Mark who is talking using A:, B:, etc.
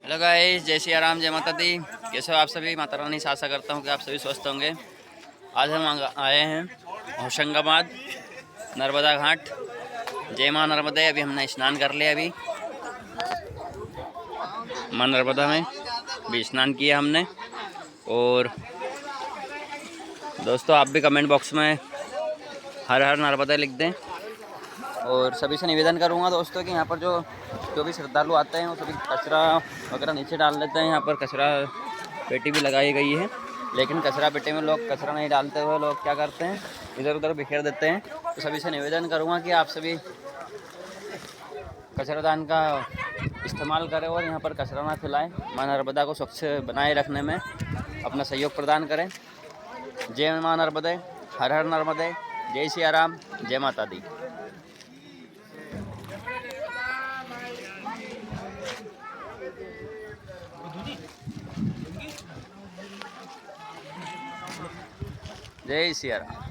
A: Hello guys, जय श्री राम, जय माता दी। कैसे हो आप सभी? माता रानी से आशा करता हूँ कि आप सभी स्वस्थ होंगे। आज हम आए हैं होशंगाबाद नर्मदा घाट। जय माँ नर्मदे। अभी हमने स्नान कर लिया। अभी माँ नर्मदा में भी स्नान किया हमने। और दोस्तों, आप भी कमेंट बॉक्स में हर हर नर्मदा लिख दें। और सभी से निवेदन करूंगा दोस्तों कि यहाँ पर जो भी श्रद्धालु आते हैं वो सभी कचरा वगैरह नीचे डाल देते हैं। यहाँ पर कचरा पेटी भी लगाई गई है, लेकिन कचरा पेटी में लोग कचरा नहीं डालते हुए लोग क्या करते हैं, इधर उधर बिखेर देते हैं। तो सभी से निवेदन करूंगा कि आप सभी कचरादान का इस्तेमाल करें और यहाँ पर कचरा ना फैलाएं। माँ नर्मदा को स्वच्छ बनाए रखने में अपना सहयोग प्रदान करें। जय माँ नर्मदे, हर हर नर्मदे, जय श्री राम, जय माता दी। जय श्री राम।